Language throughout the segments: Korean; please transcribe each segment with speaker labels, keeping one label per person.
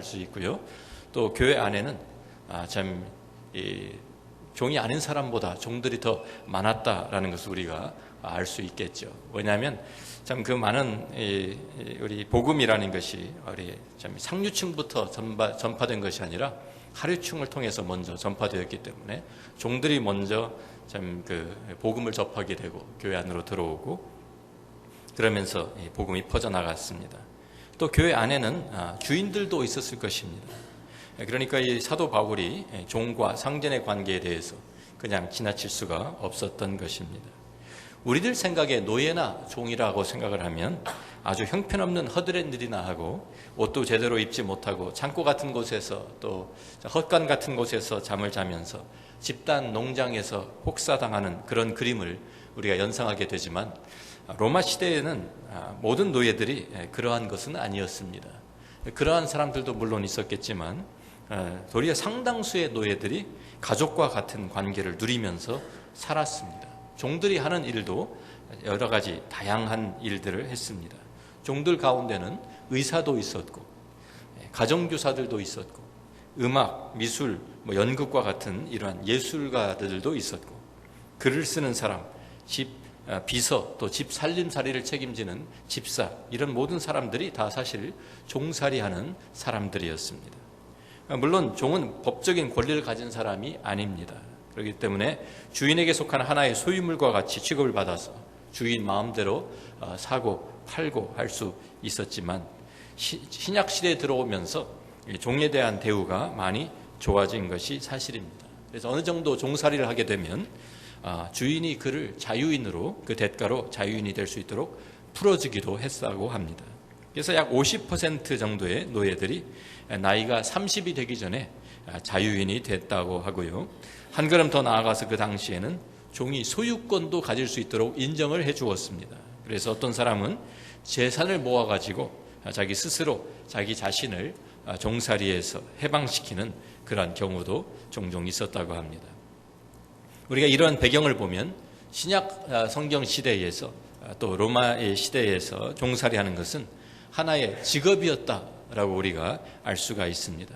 Speaker 1: 수 있고요. 또 교회 안에는 종이 아닌 사람보다 종들이 더 많았다라는 것을 우리가 알 수 있겠죠. 왜냐하면 참 그 많은 우리 복음이라는 것이 우리 참 상류층부터 전파된 것이 아니라 하류층을 통해서 먼저 전파되었기 때문에 종들이 먼저 참 그 복음을 접하게 되고 교회 안으로 들어오고 그러면서 복음이 퍼져나갔습니다. 또 교회 안에는 주인들도 있었을 것입니다. 그러니까 이 사도 바울이 종과 상전의 관계에 대해서 그냥 지나칠 수가 없었던 것입니다. 우리들 생각에 노예나 종이라고 생각을 하면 아주 형편없는 허드렛일이나 하고 옷도 제대로 입지 못하고 창고 같은 곳에서 또 헛간 같은 곳에서 잠을 자면서 집단 농장에서 혹사당하는 그런 그림을 우리가 연상하게 되지만 로마 시대에는 모든 노예들이 그러한 것은 아니었습니다. 그러한 사람들도 물론 있었겠지만 도리어 상당수의 노예들이 가족과 같은 관계를 누리면서 살았습니다. 종들이 하는 일도 여러 가지 다양한 일들을 했습니다. 종들 가운데는 의사도 있었고 가정교사들도 있었고 음악, 미술, 연극과 같은 이러한 예술가들도 있었고 글을 쓰는 사람, 비서, 또 집 살림살이를 책임지는 집사, 이런 모든 사람들이 다 사실 종살이하는 사람들이었습니다. 물론 종은 법적인 권리를 가진 사람이 아닙니다. 그렇기 때문에 주인에게 속한 하나의 소유물과 같이 취급을 받아서 주인 마음대로 사고 팔고 할 수 있었지만 신약 시대에 들어오면서 종에 대한 대우가 많이 좋아진 것이 사실입니다. 그래서 어느 정도 종살이를 하게 되면 주인이 그를 자유인으로, 그 대가로 자유인이 될 수 있도록 풀어주기도 했다고 합니다. 그래서 약 50% 정도의 노예들이 나이가 30이 되기 전에 자유인이 됐다고 하고요. 한 걸음 더 나아가서 그 당시에는 종이 소유권도 가질 수 있도록 인정을 해 주었습니다. 그래서 어떤 사람은 재산을 모아가지고 자기 스스로 자기 자신을 종살이에서 해방시키는 그러한 경우도 종종 있었다고 합니다. 우리가 이러한 배경을 보면 신약 성경 시대에서 또 로마의 시대에서 종살이하는 것은 하나의 직업이었다라고 우리가 알 수가 있습니다.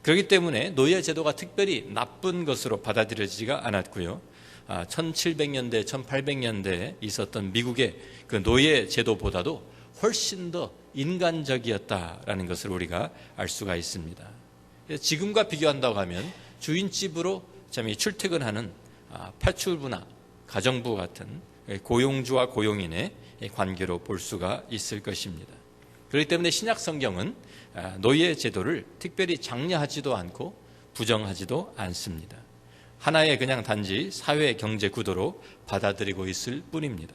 Speaker 1: 그렇기 때문에 노예 제도가 특별히 나쁜 것으로 받아들여지지가 않았고요. 1700년대, 1800년대에 있었던 미국의 그 노예 제도보다도 훨씬 더 인간적이었다라는 것을 우리가 알 수가 있습니다. 지금과 비교한다고 하면 주인집으로 출퇴근하는 파출부나 가정부 같은 고용주와 고용인의 관계로 볼 수가 있을 것입니다. 그렇기 때문에 신약 성경은 노예 제도를 특별히 장려하지도 않고 부정하지도 않습니다. 하나의 그냥 단지 사회 경제 구도로 받아들이고 있을 뿐입니다.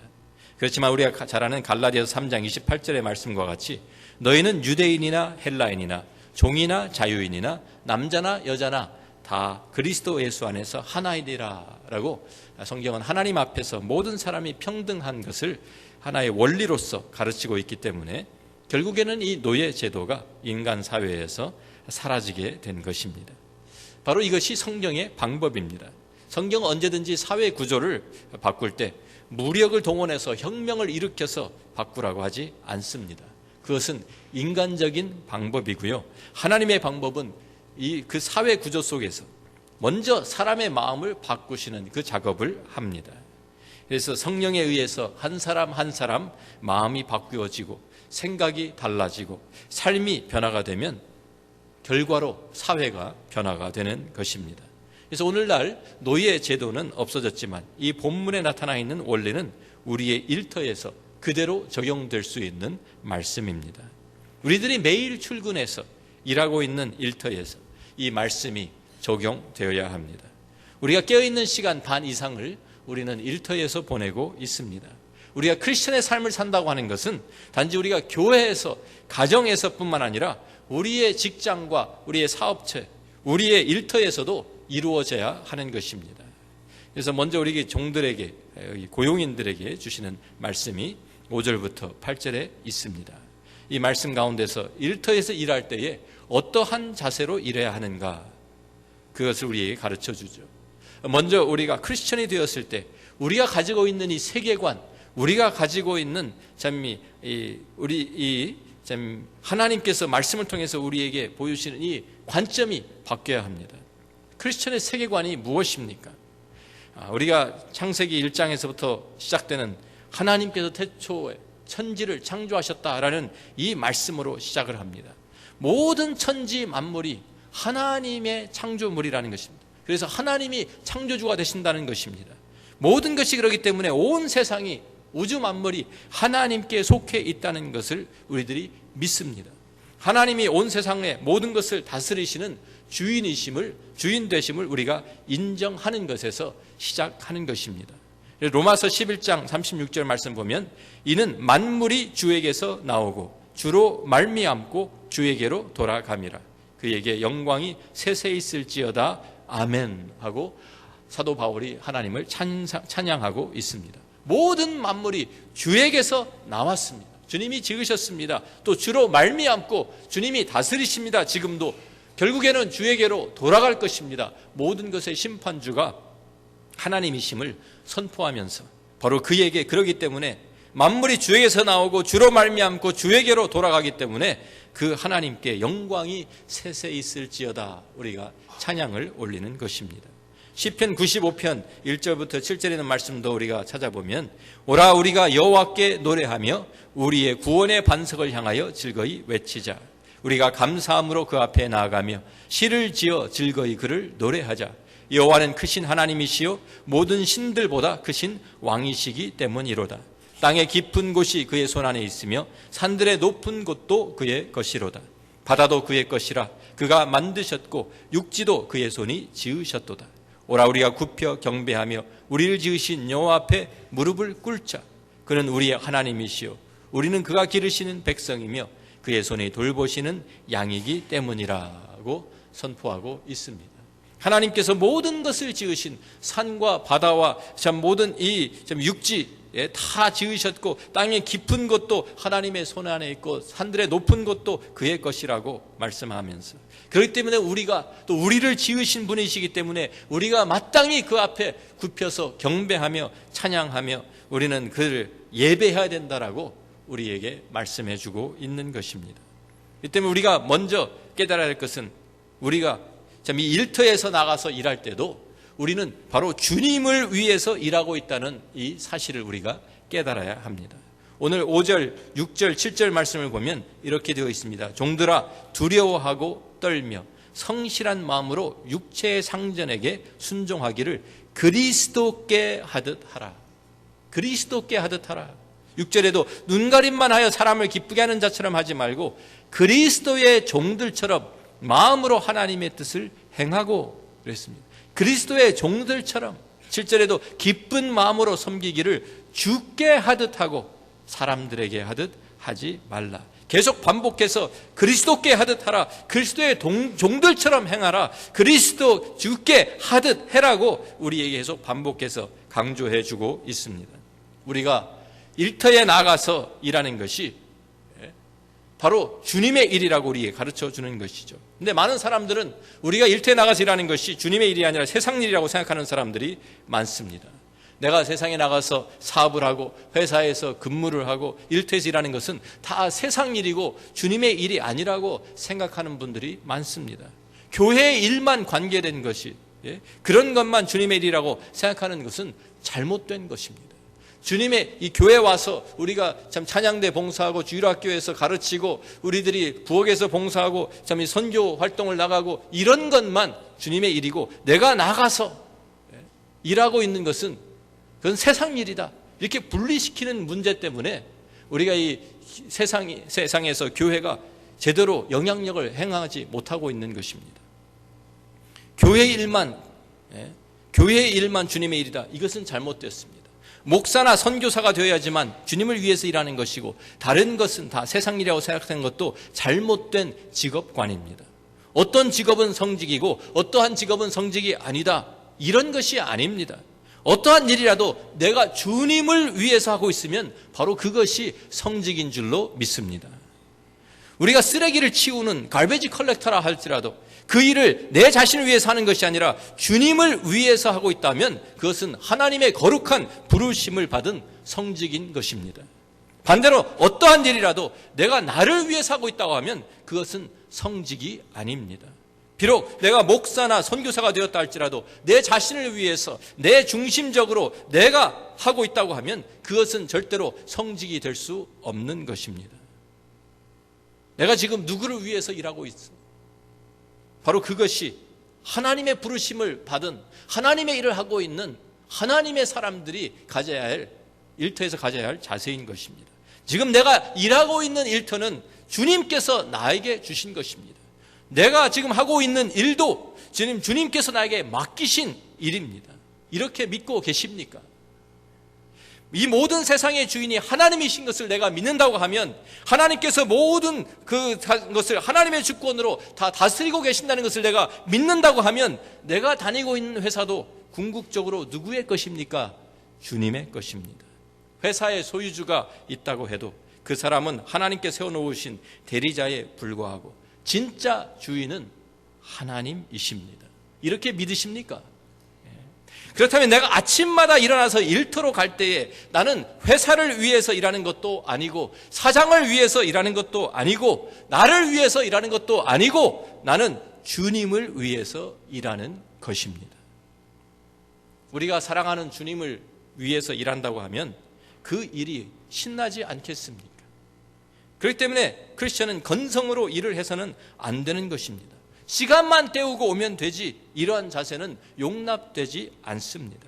Speaker 1: 그렇지만 우리가 잘 아는 갈라디아서 3장 28절의 말씀과 같이 너희는 유대인이나 헬라인이나 종이나 자유인이나 남자나 여자나 다 그리스도 예수 안에서 하나이니라 라고 성경은 하나님 앞에서 모든 사람이 평등한 것을 하나의 원리로서 가르치고 있기 때문에 결국에는 이 노예 제도가 인간 사회에서 사라지게 된 것입니다. 바로 이것이 성경의 방법입니다. 성경은 언제든지 사회 구조를 바꿀 때 무력을 동원해서 혁명을 일으켜서 바꾸라고 하지 않습니다. 그것은 인간적인 방법이고요. 하나님의 방법은 그 사회 구조 속에서 먼저 사람의 마음을 바꾸시는 그 작업을 합니다. 그래서 성령에 의해서 한 사람 한 사람 마음이 바꾸어지고 생각이 달라지고 삶이 변화가 되면 결과로 사회가 변화가 되는 것입니다. 그래서 오늘날 노예 제도는 없어졌지만 이 본문에 나타나 있는 원리는 우리의 일터에서 그대로 적용될 수 있는 말씀입니다. 우리들이 매일 출근해서 일하고 있는 일터에서 이 말씀이 적용되어야 합니다. 우리가 깨어있는 시간 반 이상을 우리는 일터에서 보내고 있습니다. 우리가 크리스천의 삶을 산다고 하는 것은 단지 우리가 교회에서 가정에서뿐만 아니라 우리의 직장과 우리의 사업체, 우리의 일터에서도 이루어져야 하는 것입니다. 그래서 먼저 우리 종들에게, 고용인들에게 주시는 말씀이 5절부터 8절에 있습니다. 이 말씀 가운데서 일터에서 일할 때에 어떠한 자세로 일해야 하는가, 그것을 우리에게 가르쳐 주죠. 먼저 우리가 크리스천이 되었을 때 우리가 가지고 있는 이 세계관, 우리가 가지고 있는 우리 이 하나님께서 말씀을 통해서 우리에게 보여주시는 이 관점이 바뀌어야 합니다. 크리스천의 세계관이 무엇입니까? 우리가 창세기 1장에서부터 시작되는 하나님께서 태초에 천지를 창조하셨다라는 이 말씀으로 시작을 합니다. 모든 천지 만물이 하나님의 창조물이라는 것입니다. 그래서 하나님이 창조주가 되신다는 것입니다. 모든 것이 그렇기 때문에 온 세상이, 우주 만물이 하나님께 속해 있다는 것을 우리들이 믿습니다. 하나님이 온 세상의 모든 것을 다스리시는 주인 되심을 우리가 인정하는 것에서 시작하는 것입니다. 로마서 11장 36절 말씀 보면 이는 만물이 주에게서 나오고 주로 말미암고 주에게로 돌아감이라. 그에게 영광이 세세히 있을지어다. 아멘 하고 사도 바울이 하나님을 찬양하고 있습니다. 모든 만물이 주에게서 나왔습니다. 주님이 지으셨습니다. 또 주로 말미암고 주님이 다스리십니다. 지금도 결국에는 주에게로 돌아갈 것입니다. 모든 것의 심판주가 하나님이심을 선포하면서 바로 그에게, 그러기 때문에 만물이 주에게서 나오고 주로 말미암고 주에게로 돌아가기 때문에 그 하나님께 영광이 세세히 있을지어다 우리가 찬양을 올리는 것입니다. 시편 95편 1절부터 7절에 있는 말씀도 우리가 찾아보면 오라 우리가 여호와께 노래하며 우리의 구원의 반석을 향하여 즐거이 외치자. 우리가 감사함으로 그 앞에 나아가며 시를 지어 즐거이 그를 노래하자. 여호와는 크신 하나님이시요 모든 신들보다 크신 왕이시기 때문이로다. 땅의 깊은 곳이 그의 손안에 있으며 산들의 높은 곳도 그의 것이로다. 바다도 그의 것이라 그가 만드셨고 육지도 그의 손이 지으셨도다. 오라 우리가 굽혀 경배하며 우리를 지으신 여호와 앞에 무릎을 꿇자. 그는 우리의 하나님이시요 우리는 그가 기르시는 백성이며 그의 손이 돌보시는 양이기 때문이라고 선포하고 있습니다. 하나님께서 모든 것을 지으신 산과 바다와 모든 이 육지에 다 지으셨고 땅의 깊은 곳도 하나님의 손 안에 있고 산들의 높은 곳도 그의 것이라고 말씀하면서 그렇기 때문에 우리가 또 우리를 지으신 분이시기 때문에 우리가 마땅히 그 앞에 굽혀서 경배하며 찬양하며 우리는 그를 예배해야 된다라고 우리에게 말씀해 주고 있는 것입니다. 이 때문에 우리가 먼저 깨달아야 할 것은 우리가 이 일터에서 나가서 일할 때도 우리는 바로 주님을 위해서 일하고 있다는 이 사실을 우리가 깨달아야 합니다. 오늘 5절, 6절, 7절 말씀을 보면 이렇게 되어 있습니다. 종들아 두려워하고 떨며 성실한 마음으로 육체의 상전에게 순종하기를 그리스도께 하듯 하라. 그리스도께 하듯 하라. 6절에도 눈가림만 하여 사람을 기쁘게 하는 자처럼 하지 말고 그리스도의 종들처럼 마음으로 하나님의 뜻을 행하고 그랬습니다. 그리스도의 종들처럼 7절에도 기쁜 마음으로 섬기기를 주께 하듯 하고 사람들에게 하듯 하지 말라. 계속 반복해서 그리스도께 하듯 하라. 그리스도의 종들처럼 행하라. 그리스도 주께 하듯 해라고 우리에게 계속 반복해서 강조해 주고 있습니다. 우리가 일터에 나가서 일하는 것이 바로 주님의 일이라고 우리에게 가르쳐 주는 것이죠. 근데 많은 사람들은 우리가 일터에 나가서 일하는 것이 주님의 일이 아니라 세상 일이라고 생각하는 사람들이 많습니다. 내가 세상에 나가서 사업을 하고 회사에서 근무를 하고 일터에서 일하는 것은 다 세상 일이고 주님의 일이 아니라고 생각하는 분들이 많습니다. 교회의 일만 관계된 것이 그런 것만 주님의 일이라고 생각하는 것은 잘못된 것입니다. 주님의 이 교회 와서 우리가 참 찬양대 봉사하고 주일학교에서 가르치고 우리들이 부엌에서 봉사하고 참 이 선교 활동을 나가고 이런 것만 주님의 일이고 내가 나가서 일하고 있는 것은 그건 세상 일이다. 이렇게 분리시키는 문제 때문에 우리가 이 세상에서 교회가 제대로 영향력을 행하지 못하고 있는 것입니다. 교회의 일만 주님의 일이다. 이것은 잘못되었습니다. 목사나 선교사가 되어야지만 주님을 위해서 일하는 것이고 다른 것은 다 세상 일이라고 생각하는 것도 잘못된 직업관입니다. 어떤 직업은 성직이고 어떠한 직업은 성직이 아니다. 이런 것이 아닙니다. 어떠한 일이라도 내가 주님을 위해서 하고 있으면 바로 그것이 성직인 줄로 믿습니다. 우리가 쓰레기를 치우는 갈베지 컬렉터라 할지라도 그 일을 내 자신을 위해서 하는 것이 아니라 주님을 위해서 하고 있다면 그것은 하나님의 거룩한 부르심을 받은 성직인 것입니다. 반대로 어떠한 일이라도 내가 나를 위해서 하고 있다고 하면 그것은 성직이 아닙니다. 비록 내가 목사나 선교사가 되었다 할지라도 내 자신을 위해서 내 중심적으로 내가 하고 있다고 하면 그것은 절대로 성직이 될 수 없는 것입니다. 내가 지금 누구를 위해서 일하고 있어? 바로 그것이 하나님의 부르심을 받은 하나님의 일을 하고 있는 하나님의 사람들이 가져야 할, 일터에서 가져야 할 자세인 것입니다. 지금 내가 일하고 있는 일터는 주님께서 나에게 주신 것입니다. 내가 지금 하고 있는 일도 지금 주님께서 나에게 맡기신 일입니다. 이렇게 믿고 계십니까? 이 모든 세상의 주인이 하나님이신 것을 내가 믿는다고 하면 하나님께서 모든 그것을 하나님의 주권으로 다 다스리고 계신다는 것을 내가 믿는다고 하면 내가 다니고 있는 회사도 궁극적으로 누구의 것입니까? 주님의 것입니다. 회사의 소유주가 있다고 해도 그 사람은 하나님께 세워놓으신 대리자에 불과하고 진짜 주인은 하나님이십니다. 이렇게 믿으십니까? 그렇다면 내가 아침마다 일어나서 일터로 갈 때에 나는 회사를 위해서 일하는 것도 아니고 사장을 위해서 일하는 것도 아니고 나를 위해서 일하는 것도 아니고 나는 주님을 위해서 일하는 것입니다. 우리가 사랑하는 주님을 위해서 일한다고 하면 그 일이 신나지 않겠습니까? 그렇기 때문에 크리스천은 건성으로 일을 해서는 안 되는 것입니다. 시간만 때우고 오면 되지 이러한 자세는 용납되지 않습니다.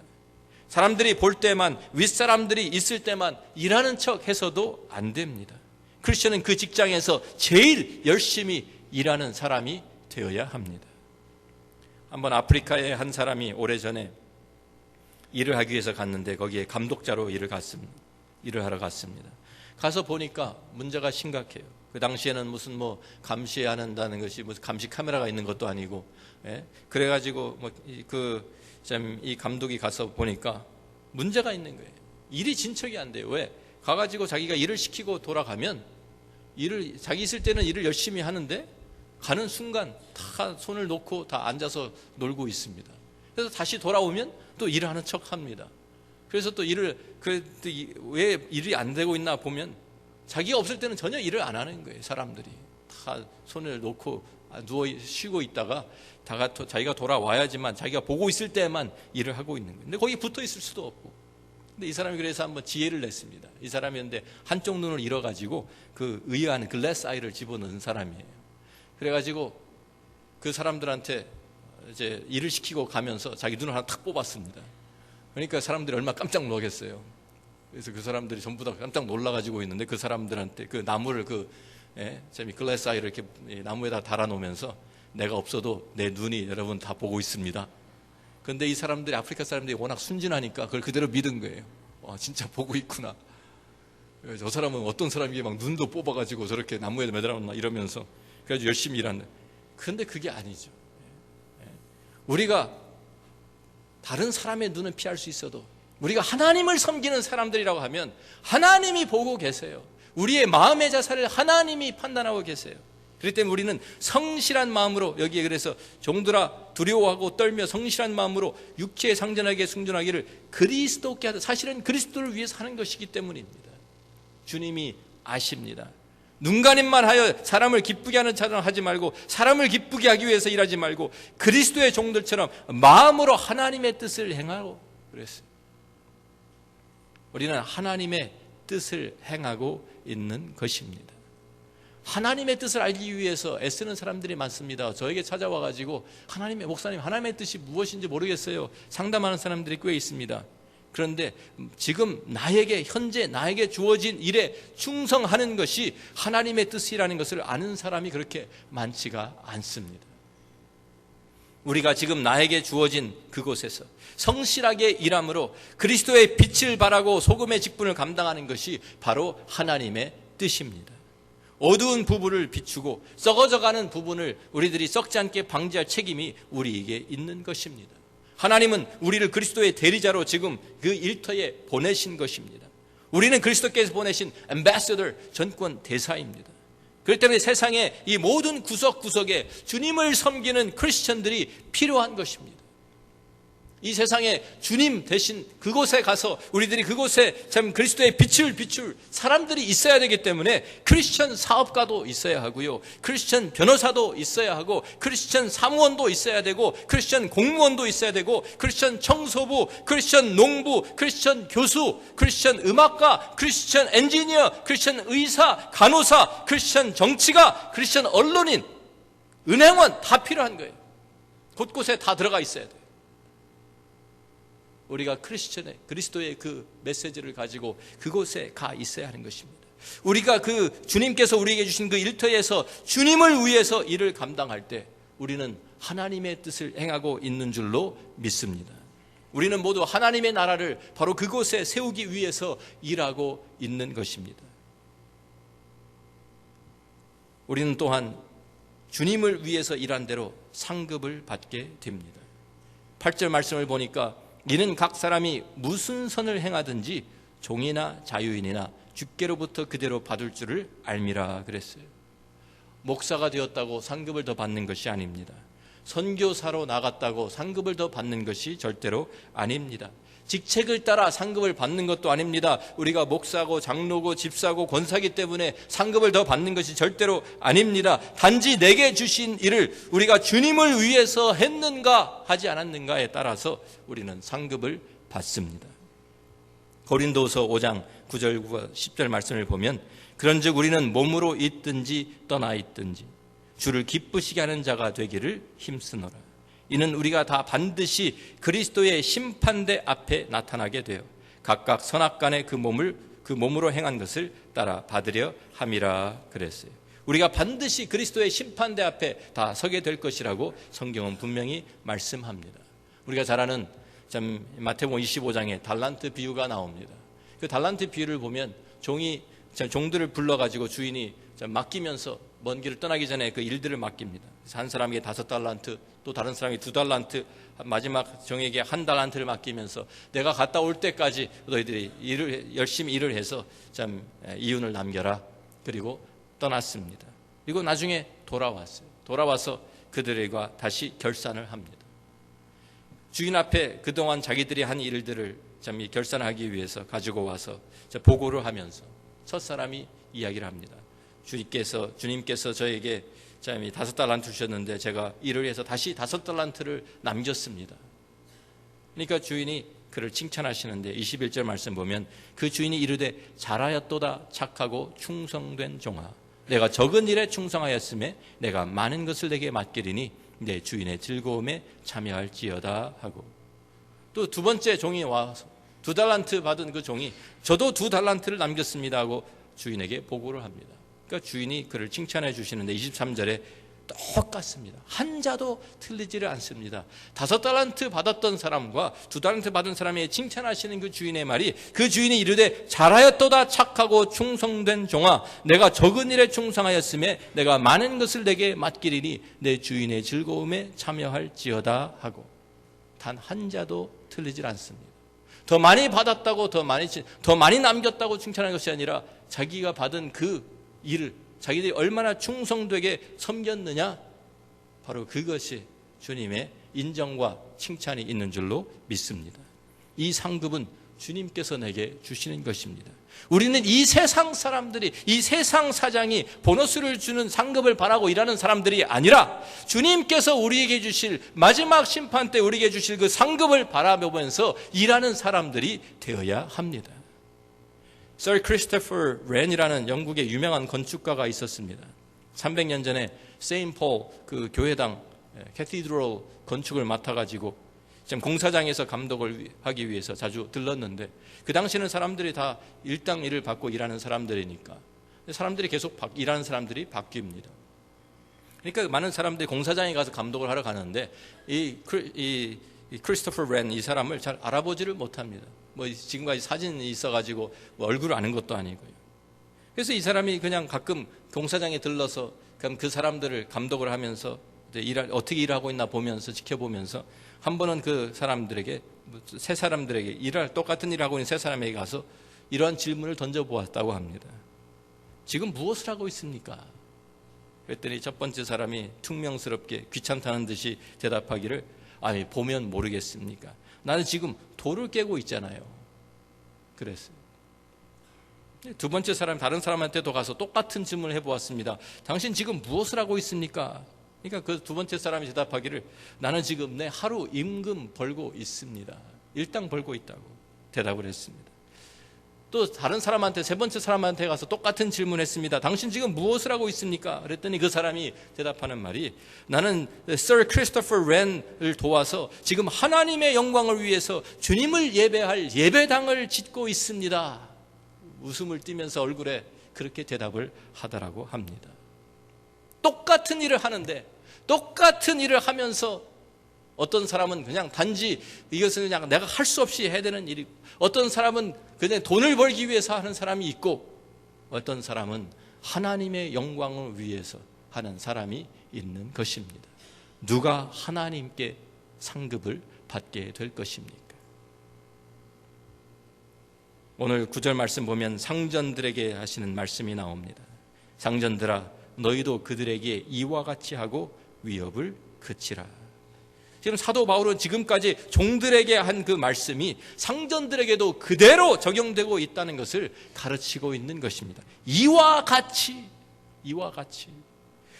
Speaker 1: 사람들이 볼 때만, 윗사람들이 있을 때만 일하는 척 해서도 안 됩니다. 크리스천은 그 직장에서 제일 열심히 일하는 사람이 되어야 합니다. 한번 아프리카의 한 사람이 오래전에 일을 하기 위해서 갔는데 거기에 감독자로 일을 하러 갔습니다. 가서 보니까 문제가 심각해요. 그 당시에는 무슨 감시해야 한다는 것이 무슨 감시 카메라가 있는 것도 아니고, 그래가지고 이 감독이 가서 보니까 문제가 있는 거예요. 일이 진척이 안 돼요. 왜? 가가지고 자기가 일을 시키고 돌아가면 자기 있을 때는 일을 열심히 하는데 가는 순간 다 손을 놓고 다 앉아서 놀고 있습니다. 그래서 다시 돌아오면 또 일을 하는 척 합니다. 그래서 또 왜 일이 안 되고 있나 보면 자기가 없을 때는 전혀 일을 안 하는 거예요. 사람들이 다 손을 놓고 누워 쉬고 있다가 자기가 돌아와야지만 자기가 보고 있을 때만 일을 하고 있는 거예요. 근데 거기 붙어 있을 수도 없고. 근데 이 사람이 그래서 한번 지혜를 냈습니다. 이 사람이었는데 한쪽 눈을 잃어가지고 그 의아한 글래스 아이를 집어넣은 사람이에요. 그래가지고 그 사람들한테 이제 일을 시키고 가면서 자기 눈을 하나 탁 뽑았습니다. 그러니까 사람들이 얼마나 깜짝 놀라겠어요. 그래서 그 사람들이 전부 다 깜짝 놀라가지고 있는데 그 사람들한테 그 나무를 글래스 아이를 이렇게 나무에다 달아놓으면서 내가 없어도 내 눈이 여러분 다 보고 있습니다. 그런데 이 사람들이 아프리카 사람들이 워낙 순진하니까 그걸 그대로 믿은 거예요. 진짜 보고 있구나. 저 사람은 어떤 사람이 막 눈도 뽑아가지고 저렇게 나무에 매달아놨나 이러면서 그래가지고 열심히 일하는. 그런데 그게 아니죠. 우리가 다른 사람의 눈은 피할 수 있어도 우리가 하나님을 섬기는 사람들이라고 하면 하나님이 보고 계세요. 우리의 마음의 자세를 하나님이 판단하고 계세요. 그렇기 때문에 우리는 성실한 마음으로, 여기에 그래서 종들아 두려워하고 떨며 성실한 마음으로 육체에 상전하게 순종하기를 그리스도께 하다. 사실은 그리스도를 위해서 하는 것이기 때문입니다. 주님이 아십니다. 눈가림만 하여 사람을 기쁘게 하는 자는 하지 말고 사람을 기쁘게 하기 위해서 일하지 말고 그리스도의 종들처럼 마음으로 하나님의 뜻을 행하고 그랬어요. 우리는 하나님의 뜻을 행하고 있는 것입니다. 하나님의 뜻을 알기 위해서 애쓰는 사람들이 많습니다. 저에게 찾아와가지고 목사님 하나님의 뜻이 무엇인지 모르겠어요. 상담하는 사람들이 꽤 있습니다. 그런데 지금 현재 나에게 주어진 일에 충성하는 것이 하나님의 뜻이라는 것을 아는 사람이 그렇게 많지가 않습니다. 우리가 지금 나에게 주어진 그곳에서 성실하게 일함으로 그리스도의 빛을 발하고 소금의 직분을 감당하는 것이 바로 하나님의 뜻입니다. 어두운 부분을 비추고 썩어져가는 부분을 우리들이 썩지 않게 방지할 책임이 우리에게 있는 것입니다. 하나님은 우리를 그리스도의 대리자로 지금 그 일터에 보내신 것입니다. 우리는 그리스도께서 보내신 앰베서더, 전권 대사입니다. 그렇기 때문에 세상의 이 모든 구석구석에 주님을 섬기는 크리스천들이 필요한 것입니다. 이 세상에 주님 대신 그곳에 가서 우리들이 그곳에 참 그리스도의 빛을 비출 사람들이 있어야 되기 때문에 크리스천 사업가도 있어야 하고요, 크리스천 변호사도 있어야 하고, 크리스천 사무원도 있어야 되고, 크리스천 공무원도 있어야 되고, 크리스천 청소부, 크리스천 농부, 크리스천 교수, 크리스천 음악가, 크리스천 엔지니어, 크리스천 의사, 간호사, 크리스천 정치가, 크리스천 언론인, 은행원 다 필요한 거예요. 곳곳에 다 들어가 있어야 돼요. 우리가 크리스천의 그리스도의 그 메시지를 가지고 그곳에 가 있어야 하는 것입니다. 우리가 그 주님께서 우리에게 주신 그 일터에서 주님을 위해서 일을 감당할 때 우리는 하나님의 뜻을 행하고 있는 줄로 믿습니다. 우리는 모두 하나님의 나라를 바로 그곳에 세우기 위해서 일하고 있는 것입니다. 우리는 또한 주님을 위해서 일한 대로 상급을 받게 됩니다. 8절 말씀을 보니까 이는 각 사람이 무슨 선을 행하든지 종이나 자유인이나 주께로부터 그대로 받을 줄을 알미라 그랬어요. 목사가 되었다고 상급을 더 받는 것이 아닙니다. 선교사로 나갔다고 상급을 더 받는 것이 절대로 아닙니다. 직책을 따라 상급을 받는 것도 아닙니다. 우리가 목사고 장로고 집사고 권사기 때문에 상급을 더 받는 것이 절대로 아닙니다. 단지 내게 주신 일을 우리가 주님을 위해서 했는가 하지 않았는가에 따라서 우리는 상급을 받습니다. 고린도서 5장 9절과 10절 말씀을 보면 그런즉 우리는 몸으로 있든지 떠나 있든지 주를 기쁘시게 하는 자가 되기를 힘쓰노라. 이는 우리가 다 반드시 그리스도의 심판대 앞에 나타나게 되어 각각 선악간에 그 몸으로 행한 것을 따라 받으려 함이라 그랬어요. 우리가 반드시 그리스도의 심판대 앞에 다 서게 될 것이라고 성경은 분명히 말씀합니다. 우리가 잘 아는 참 마태복음 25장에 달란트 비유가 나옵니다. 그 달란트 비유를 보면 종들을 불러가지고 주인이 맡기면서 먼 길을 떠나기 전에 그 일들을 맡깁니다. 한 사람에게 5달란트, 또 다른 사람에게 2달란트, 마지막 종에게 1달란트를 맡기면서 내가 갔다 올 때까지 너희들이 열심히 일을 해서 참 이윤을 남겨라. 그리고 떠났습니다. 그리고 나중에 돌아왔어요. 돌아와서 그들과 다시 결산을 합니다. 주인 앞에 그동안 자기들이 한 일들을 참 결산하기 위해서 가지고 와서 보고를 하면서 첫사람이 이야기를 합니다. 주님께서 저에게 5달란트 주셨는데 제가 일을 해서 다시 5달란트를 남겼습니다. 그러니까 주인이 그를 칭찬하시는데 21절 말씀 보면 그 주인이 이르되 잘하였도다 착하고 충성된 종아, 내가 적은 일에 충성하였음에 내가 많은 것을 내게 맡기리니 내 주인의 즐거움에 참여할지어다 하고, 또 두 번째 종이 와서 2달란트 받은 그 종이 저도 2달란트를 남겼습니다 하고 주인에게 보고를 합니다. 그러니까 주인이 그를 칭찬해 주시는데 23절에 똑같습니다. 한 자도 틀리지를 않습니다. 5달란트 받았던 사람과 2달란트 받은 사람이 칭찬하시는 그 주인의 말이, 그 주인이 이르되 잘하였도다 착하고 충성된 종아, 내가 적은 일에 충성하였음에 내가 많은 것을 내게 맡기리니 내 주인의 즐거움에 참여할지어다 하고, 단 한 자도 틀리질 않습니다. 더 많이 받았다고 더 많이 남겼다고 칭찬하는 것이 아니라 자기가 받은 그 일을 자기들이 얼마나 충성되게 섬겼느냐, 바로 그것이 주님의 인정과 칭찬이 있는 줄로 믿습니다. 이 상급은 주님께서 내게 주시는 것입니다. 우리는 이 세상 사람들이, 이 세상 사장이 보너스를 주는 상급을 바라고 일하는 사람들이 아니라 주님께서 우리에게 주실 마지막 심판 때 우리에게 주실 그 상급을 바라보면서 일하는 사람들이 되어야 합니다. Sir Christopher Wren이라는 영국의 유명한 건축가가 있었습니다. 300년 전에 세인트 폴 그 교회당 캐티드럴 건축을 맡아가지고 지금 공사장에서 감독을 하기 위해서 자주 들렀는데, 그 당시에는 사람들이 다 일당 일을 받고 일하는 사람들이니까 사람들이 계속 일하는 사람들이 바뀝니다. 그러니까 많은 사람들이 공사장에 가서 감독을 하러 가는데 이 크리스토퍼 렌 이 사람을 잘 알아보지를 못합니다. 지금까지 사진이 있어가지고 얼굴을 아는 것도 아니고요. 그래서 이 사람이 그냥 가끔 공사장에 들러서 그럼 그 사람들을 감독을 하면서 어떻게 일하고 있나 보면서 지켜보면서 한 번은 그 사람들에게, 세 사람들에게 똑같은 일을 하고 있는 세 사람에게 가서 이러한 질문을 던져보았다고 합니다. 지금 무엇을 하고 있습니까? 그랬더니 첫 번째 사람이 퉁명스럽게 귀찮다는 듯이 대답하기를, 아니 보면 모르겠습니까? 나는 지금 돌을 깨고 있잖아요. 그랬어요. 두 번째 사람, 다른 사람한테도 가서 똑같은 질문을 해보았습니다. 당신 지금 무엇을 하고 있습니까? 그러니까 그 두 번째 사람이 대답하기를 나는 지금 내 하루 임금 벌고 있습니다. 일당 벌고 있다고 대답을 했습니다. 또 다른 사람한테, 세 번째 사람한테 가서 똑같은 질문했습니다. 당신 지금 무엇을 하고 있습니까? 그랬더니 그 사람이 대답하는 말이 나는 Sir Christopher Wren을 도와서 지금 하나님의 영광을 위해서 주님을 예배할 예배당을 짓고 있습니다. 웃음을 띠면서 얼굴에 그렇게 대답을 하더라고 합니다. 똑같은 일을 하는데, 똑같은 일을 하면서 어떤 사람은 그냥 단지 이것은 그냥 내가 할 수 없이 해야 되는 일이고, 어떤 사람은 그냥 돈을 벌기 위해서 하는 사람이 있고, 어떤 사람은 하나님의 영광을 위해서 하는 사람이 있는 것입니다. 누가 하나님께 상급을 받게 될 것입니까? 오늘 9절 말씀 보면 상전들에게 하시는 말씀이 나옵니다. 상전들아 너희도 그들에게 이와 같이 하고 위협을 그치라. 지금 사도 바울은 지금까지 종들에게 한 그 말씀이 상전들에게도 그대로 적용되고 있다는 것을 가르치고 있는 것입니다. 이와 같이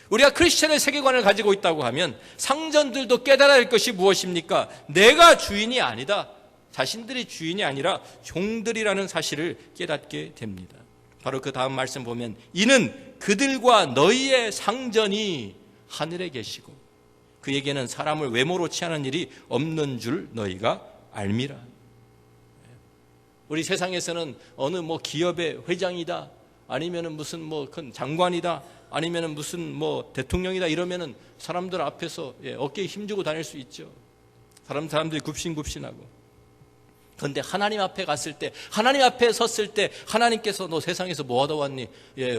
Speaker 1: 우리가 크리스천의 세계관을 가지고 있다고 하면 상전들도 깨달아야 할 것이 무엇입니까? 내가 주인이 아니다. 자신들이 주인이 아니라 종들이라는 사실을 깨닫게 됩니다. 바로 그 다음 말씀 보면 이는 그들과 너희의 상전이 하늘에 계시고 그에게는 사람을 외모로 취하는 일이 없는 줄 너희가 알미라. 우리 세상에서는 어느 기업의 회장이다, 아니면은 무슨 큰 장관이다, 아니면은 무슨 대통령이다 이러면은 사람들 앞에서 어깨에 힘주고 다닐 수 있죠. 사람들이 굽신굽신하고. 그런데 하나님 앞에 갔을 때, 하나님 앞에 섰을 때 하나님께서 너 세상에서 뭐 하다 왔니?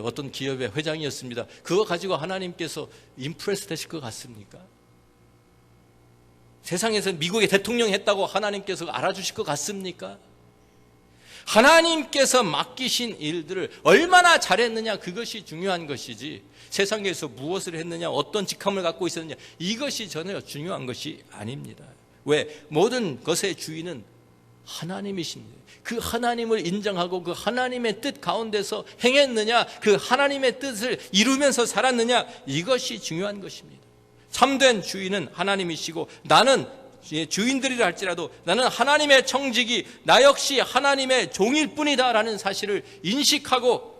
Speaker 1: 어떤 기업의 회장이었습니다. 그거 가지고 하나님께서 임프레스 되실 것 같습니까? 세상에서 미국의 대통령이 했다고 하나님께서 알아주실 것 같습니까? 하나님께서 맡기신 일들을 얼마나 잘했느냐, 그것이 중요한 것이지 세상에서 무엇을 했느냐, 어떤 직함을 갖고 있었느냐, 이것이 전혀 중요한 것이 아닙니다. 왜? 모든 것의 주인은 하나님이십니다. 그 하나님을 인정하고 그 하나님의 뜻 가운데서 행했느냐, 그 하나님의 뜻을 이루면서 살았느냐, 이것이 중요한 것입니다. 참된 주인은 하나님이시고 나는 주인들이라 할지라도 나는 하나님의 청직이 나 역시 하나님의 종일 뿐이다 라는 사실을 인식하고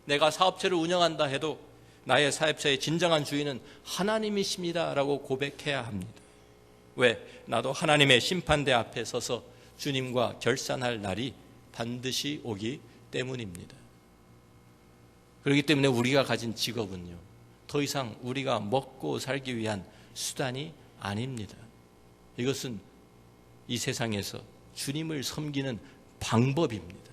Speaker 1: 내가 사업체를 운영한다 해도 나의 사업체의 진정한 주인은 하나님이십니다 라고 고백해야 합니다. 왜? 나도 하나님의 심판대 앞에 서서 주님과 결산할 날이 반드시 오기 때문입니다. 그렇기 때문에 우리가 가진 직업은요, 더 이상 우리가 먹고 살기 위한 수단이 아닙니다. 이것은 이 세상에서 주님을 섬기는 방법입니다.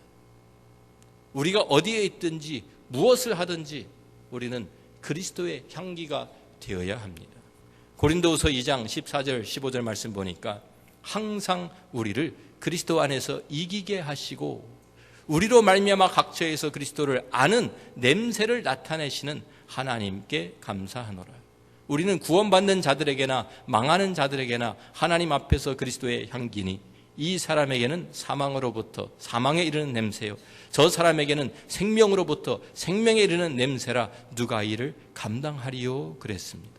Speaker 1: 우리가 어디에 있든지 무엇을 하든지 우리는 그리스도의 향기가 되어야 합니다. 고린도후서 2장 14절 15절 말씀 보니까 항상 우리를 그리스도 안에서 이기게 하시고 우리로 말미암아 각처에서 그리스도를 아는 냄새를 나타내시는 하나님께 감사하노라. 우리는 구원받는 자들에게나 망하는 자들에게나 하나님 앞에서 그리스도의 향기니 이 사람에게는 사망으로부터 사망에 이르는 냄새요, 저 사람에게는 생명으로부터 생명에 이르는 냄새라 누가 이를 감당하리요 그랬습니다.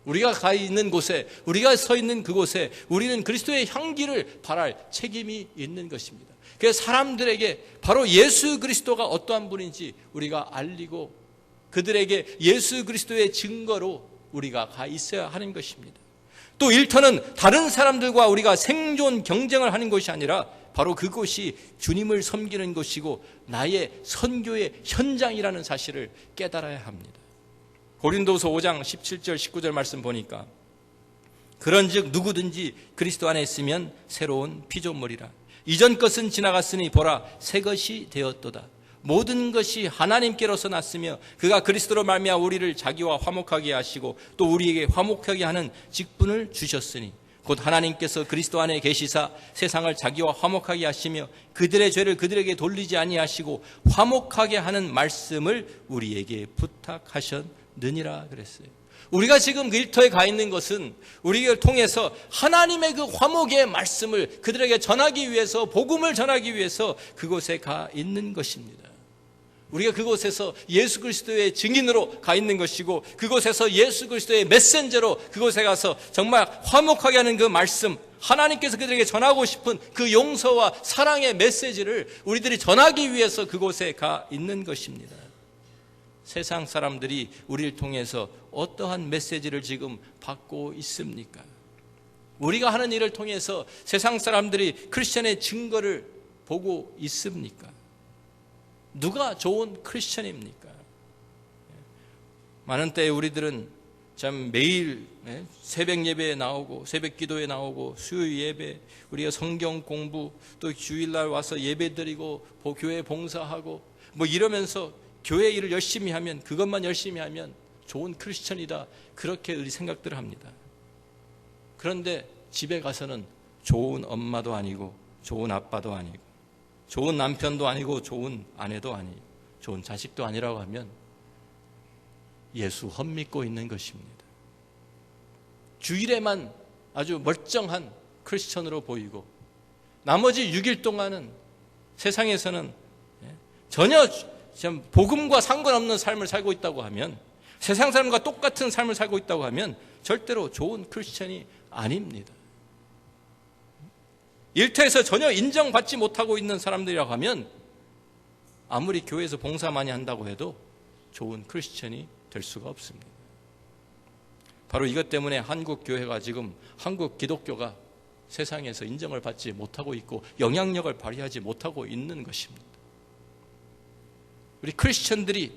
Speaker 1: 우리가 가 있는 곳에, 우리가 서 있는 그곳에 우리는 그리스도의 향기를 발할 책임이 있는 것입니다. 그래서 사람들에게 바로 예수 그리스도가 어떠한 분인지 우리가 알리고 그들에게 예수 그리스도의 증거로 우리가 가 있어야 하는 것입니다. 또 일터는 다른 사람들과 우리가 생존 경쟁을 하는 것이 아니라 바로 그곳이 주님을 섬기는 곳이고 나의 선교의 현장이라는 사실을 깨달아야 합니다. 고린도서 5장 17절 19절 말씀 보니까 그런즉 누구든지 그리스도 안에 있으면 새로운 피조물이라. 이전 것은 지나갔으니 보라 새 것이 되었도다. 모든 것이 하나님께로서 났으며 그가 그리스도로 말미암아 우리를 자기와 화목하게 하시고 또 우리에게 화목하게 하는 직분을 주셨으니 곧 하나님께서 그리스도 안에 계시사 세상을 자기와 화목하게 하시며 그들의 죄를 그들에게 돌리지 아니하시고 화목하게 하는 말씀을 우리에게 부탁하셨느니라 그랬어요. 우리가 지금 그 일터에 가 있는 것은 우리를 통해서 하나님의 그 화목의 말씀을 그들에게 전하기 위해서, 복음을 전하기 위해서 그곳에 가 있는 것입니다. 우리가 그곳에서 예수 그리스도의 증인으로 가 있는 것이고, 그곳에서 예수 그리스도의 메신저로 그곳에 가서 정말 화목하게 하는 그 말씀, 하나님께서 그들에게 전하고 싶은 그 용서와 사랑의 메시지를 우리들이 전하기 위해서 그곳에 가 있는 것입니다. 세상 사람들이 우리를 통해서 어떠한 메시지를 지금 받고 있습니까? 우리가 하는 일을 통해서 세상 사람들이 크리스천의 증거를 보고 있습니까? 누가 좋은 크리스천입니까? 많은 때에 우리들은 참 매일 새벽 예배에 나오고, 새벽 기도에 나오고, 수요 예배, 우리가 성경 공부, 또 주일날 와서 예배 드리고 교회 봉사하고 뭐 이러면서 교회 일을 열심히 하면, 그것만 열심히 하면 좋은 크리스천이다, 그렇게 우리 생각들을 합니다. 그런데 집에 가서는 좋은 엄마도 아니고, 좋은 아빠도 아니고, 좋은 남편도 아니고, 좋은 아내도 아니고, 좋은 자식도 아니라고 하면 예수 헛믿고 있는 것입니다. 주일에만 아주 멀쩡한 크리스천으로 보이고, 나머지 6일 동안은 세상에서는 전혀 복음과 상관없는 삶을 살고 있다고 하면, 세상 사람과 똑같은 삶을 살고 있다고 하면 절대로 좋은 크리스천이 아닙니다. 일터에서 전혀 인정받지 못하고 있는 사람들이라고 하면 아무리 교회에서 봉사 많이 한다고 해도 좋은 크리스천이 될 수가 없습니다. 바로 이것 때문에 한국 교회가 지금, 한국 기독교가 세상에서 인정을 받지 못하고 있고 영향력을 발휘하지 못하고 있는 것입니다. 우리 크리스천들이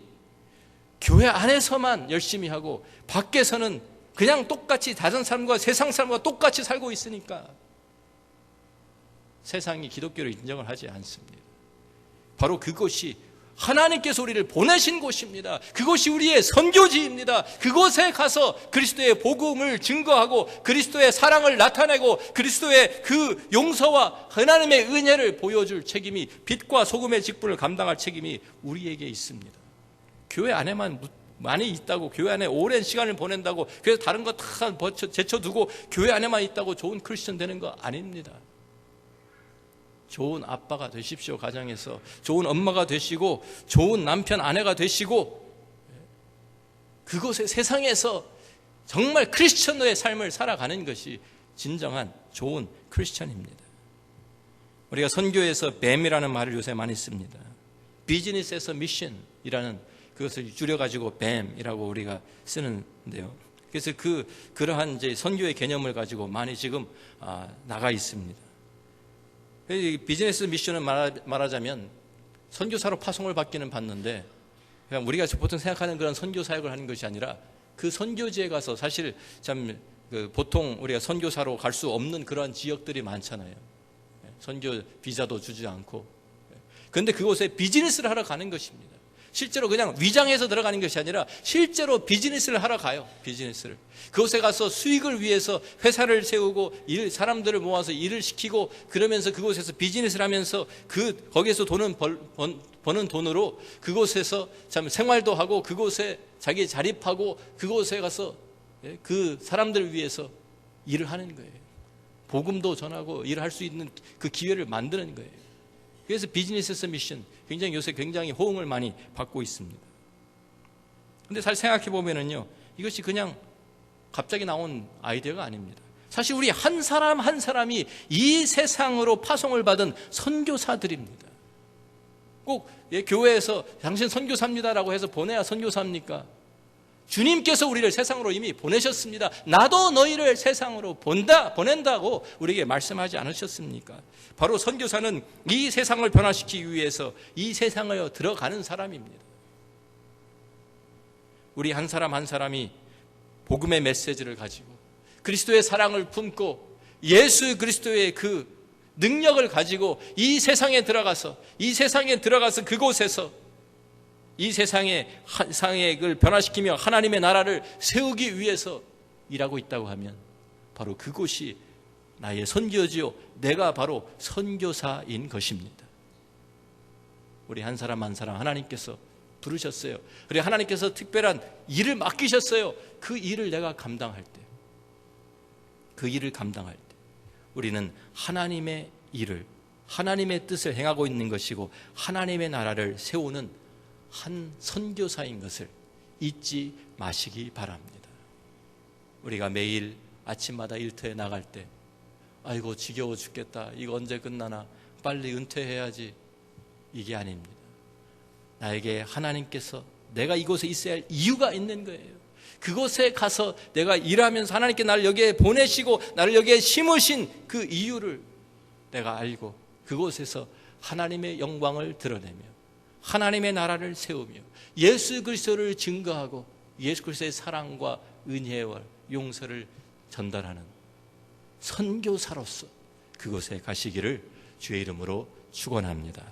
Speaker 1: 교회 안에서만 열심히 하고 밖에서는 그냥 똑같이 다른 사람과, 세상 사람과 똑같이 살고 있으니까 세상이 기독교를 인정을 하지 않습니다. 바로 그것이 하나님께서 우리를 보내신 곳입니다. 그곳이 우리의 선교지입니다. 그곳에 가서 그리스도의 복음을 증거하고 그리스도의 사랑을 나타내고 그리스도의 그 용서와 하나님의 은혜를 보여줄 책임이, 빛과 소금의 직분을 감당할 책임이 우리에게 있습니다. 교회 안에만 많이 있다고, 교회 안에 오랜 시간을 보낸다고, 그래서 다른 거 다 제쳐두고 교회 안에만 있다고 좋은 크리스천 되는 거 아닙니다. 좋은 아빠가 되십시오. 가정에서 좋은 엄마가 되시고, 좋은 남편, 아내가 되시고, 그곳에 세상에서 정말 크리스천의 삶을 살아가는 것이 진정한 좋은 크리스천입니다. 우리가 선교에서 뱀이라는 말을 요새 많이 씁니다. 비즈니스에서 미션이라는, 그것을 줄여가지고 뱀이라고 우리가 쓰는데요. 그래서 그러한 이제 선교의 개념을 가지고 많이 지금 나가 있습니다. 비즈니스 미션은 말하자면 선교사로 파송을 받기는 받는데, 그냥 우리가 보통 생각하는 그런 선교 사역을 하는 것이 아니라 그 선교지에 가서, 사실 참 보통 우리가 선교사로 갈 수 없는 그런 지역들이 많잖아요. 선교 비자도 주지 않고. 그런데 그곳에 비즈니스를 하러 가는 것입니다. 실제로 그냥 위장해서 들어가는 것이 아니라 실제로 비즈니스를 하러 가요. 비즈니스를. 그곳에 가서 수익을 위해서 회사를 세우고 사람들을 모아서 일을 시키고, 그러면서 그곳에서 비즈니스를 하면서 거기에서 버는 돈으로 그곳에서 참 생활도 하고, 그곳에 자기 자립하고, 그곳에 가서 그 사람들을 위해서 일을 하는 거예요. 복음도 전하고 일을 할 수 있는 그 기회를 만드는 거예요. 그래서 비즈니스 미션, 굉장히 요새 굉장히 호응을 많이 받고 있습니다. 그런데 잘 생각해 보면은요, 이것이 그냥 갑자기 나온 아이디어가 아닙니다. 사실 우리 한 사람 한 사람이 이 세상으로 파송을 받은 선교사들입니다. 꼭 교회에서 당신 선교사입니다라고 해서 보내야 선교사입니까? 주님께서 우리를 세상으로 이미 보내셨습니다. 나도 너희를 세상으로 보낸다고 우리에게 말씀하지 않으셨습니까? 바로 선교사는 이 세상을 변화시키기 위해서 이 세상에 들어가는 사람입니다. 우리 한 사람 한 사람이 복음의 메시지를 가지고 그리스도의 사랑을 품고 예수 그리스도의 그 능력을 가지고 이 세상에 들어가서 그곳에서 이 세상의 변화시키며 하나님의 나라를 세우기 위해서 일하고 있다고 하면 바로 그곳이 나의 선교지요, 내가 바로 선교사인 것입니다. 우리 한 사람 한 사람 하나님께서 부르셨어요. 그리고 하나님께서 특별한 일을 맡기셨어요. 그 일을 내가 감당할 때, 그 일을 감당할 때 우리는 하나님의 일을, 하나님의 뜻을 행하고 있는 것이고 하나님의 나라를 세우는 한 선교사인 것을 잊지 마시기 바랍니다. 우리가 매일 아침마다 일터에 나갈 때 아이고 지겨워 죽겠다, 이거 언제 끝나나, 빨리 은퇴해야지, 이게 아닙니다. 나에게 하나님께서 내가 이곳에 있어야 할 이유가 있는 거예요. 그곳에 가서 내가 일하면서 하나님께 나를 여기에 보내시고 나를 여기에 심으신 그 이유를 내가 알고 그곳에서 하나님의 영광을 드러내며 하나님의 나라를 세우며 예수 그리스도를 증거하고 예수 그리스도의 사랑과 은혜와 용서를 전달하는 선교사로서 그곳에 가시기를 주의 이름으로 축원합니다.